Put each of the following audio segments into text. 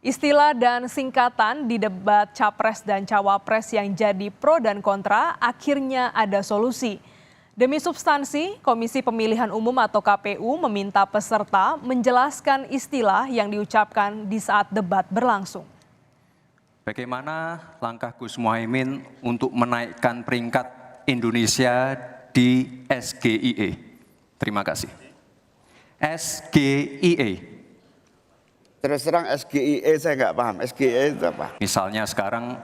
Istilah dan singkatan di debat Capres dan Cawapres yang jadi pro dan kontra akhirnya ada solusi. Demi substansi, Komisi Pemilihan Umum atau KPU meminta peserta menjelaskan istilah yang diucapkan di saat debat berlangsung. Bagaimana langkah Gus Muhaimin untuk menaikkan peringkat Indonesia di SGIE? Terima kasih. SGIE. Terus terang SGIE saya nggak paham, SGIE itu apa? Misalnya sekarang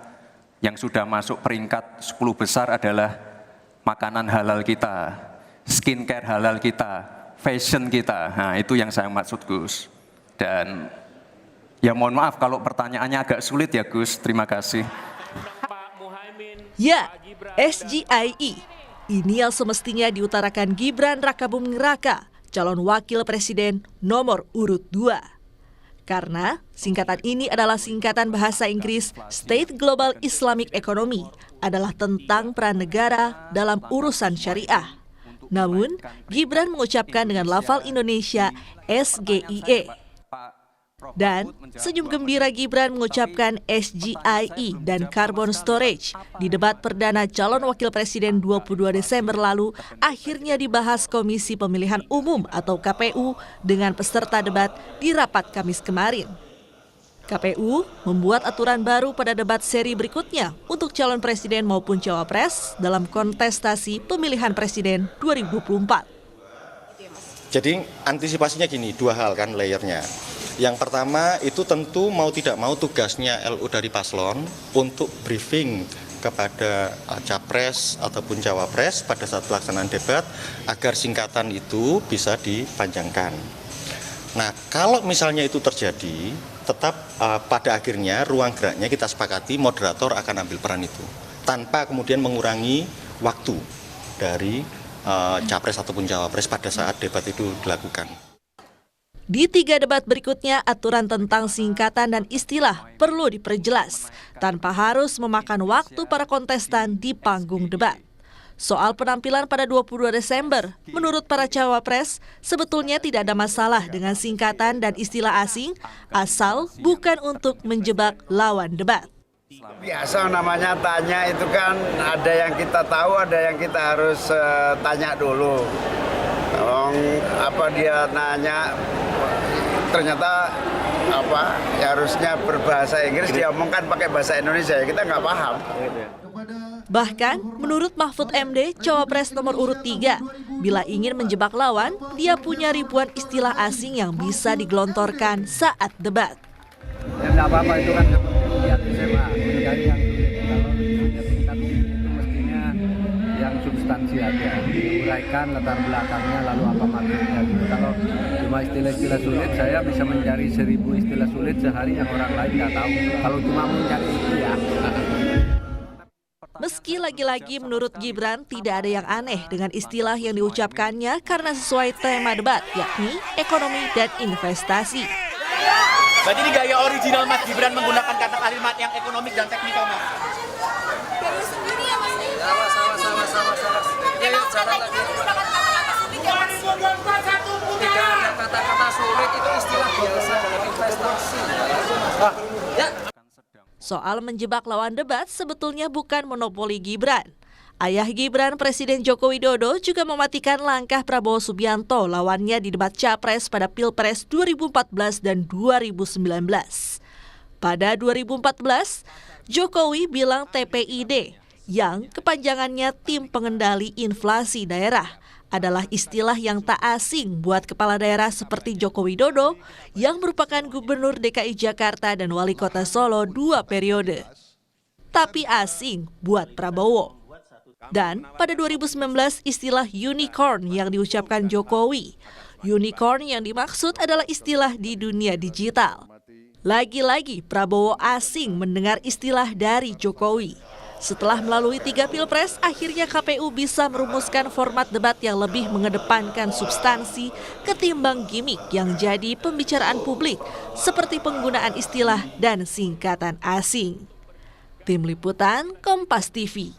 yang sudah masuk peringkat 10 besar adalah makanan halal kita, skincare halal kita, fashion kita. Nah itu yang saya maksud Gus. Dan ya mohon maaf kalau pertanyaannya agak sulit ya Gus, terima kasih. Ya, SGIE. Ini yang semestinya diutarakan Gibran Rakabuming Raka, calon wakil presiden nomor urut 2. Karena singkatan ini adalah singkatan bahasa Inggris State Global Islamic Economy, adalah tentang peran negara dalam urusan syariah. Namun, Gibran mengucapkan dengan lafal Indonesia SGIE. Dan senyum gembira Gibran mengucapkan SGIE dan carbon storage di debat perdana calon wakil presiden 22 Desember lalu akhirnya dibahas Komisi Pemilihan Umum atau KPU dengan peserta debat di rapat Kamis kemarin. KPU membuat aturan baru pada debat seri berikutnya untuk calon presiden maupun cawapres dalam kontestasi pemilihan presiden 2024. Jadi antisipasinya gini, dua hal kan layernya. Yang pertama itu tentu mau tidak mau tugasnya LU dari paslon untuk briefing kepada capres ataupun cawapres pada saat pelaksanaan debat agar singkatan itu bisa dipanjangkan. Nah kalau misalnya itu terjadi, tetap pada akhirnya ruang geraknya kita sepakati moderator akan ambil peran itu tanpa kemudian mengurangi waktu dari capres ataupun cawapres pada saat debat itu dilakukan. Di 3 debat berikutnya, aturan tentang singkatan dan istilah perlu diperjelas tanpa harus memakan waktu para kontestan di panggung debat. Soal penampilan pada 22 Desember, menurut para cawapres, sebetulnya tidak ada masalah dengan singkatan dan istilah asing, asal bukan untuk menjebak lawan debat. Biasa namanya tanya itu kan ada yang kita tahu, ada yang kita harus tanya dulu. Kalau dia nanya ternyata ya harusnya berbahasa Inggris, dia omongkan pakai bahasa Indonesia, kita nggak paham. Bahkan menurut Mahfud MD, cawapres nomor urut 3, bila ingin menjebak lawan, dia punya ribuan istilah asing yang bisa digelontorkan saat debat. Ya nggak apa-apa, itu kan lihat SMA, mencari yang kalau tingkat itu mestinya yang substansi aja, uraikan latar belakangnya lalu apa maksudnya gitu. Kalau cuma istilah-istilah sulit, saya bisa mencari 1000 istilah sulit sehari yang orang lain nggak tahu. Kalau cuma mencari itu ya. Meski lagi-lagi menurut Gibran tidak ada yang aneh dengan istilah yang diucapkannya karena sesuai tema debat, yakni ekonomi dan investasi. Berarti ini gaya original Mas Gibran menggunakan kata kalimat yang ekonomik dan teknikal, Mas. Baru sendiri ya, Mas? Sama-sama. Ya, jangan lagi. Tidak ada kata-kata sulit, itu istilah biasa dalam investasi. Soal menjebak lawan debat sebetulnya bukan monopoli Gibran. Ayah Gibran, Presiden Joko Widodo, juga mematikan langkah Prabowo Subianto lawannya di debat Capres pada Pilpres 2014 dan 2019. Pada 2014, Jokowi bilang TPID, yang kepanjangannya Tim Pengendali Inflasi Daerah, adalah istilah yang tak asing buat kepala daerah seperti Joko Widodo yang merupakan Gubernur DKI Jakarta dan Wali Kota Solo 2 periode. Tapi asing buat Prabowo. Dan pada 2019 istilah unicorn yang diucapkan Jokowi. Unicorn yang dimaksud adalah istilah di dunia digital. Lagi-lagi Prabowo asing mendengar istilah dari Jokowi. Setelah melalui 3 pilpres, akhirnya KPU bisa merumuskan format debat yang lebih mengedepankan substansi ketimbang gimmick yang jadi pembicaraan publik, seperti penggunaan istilah dan singkatan asing. Tim Liputan, Kompas TV.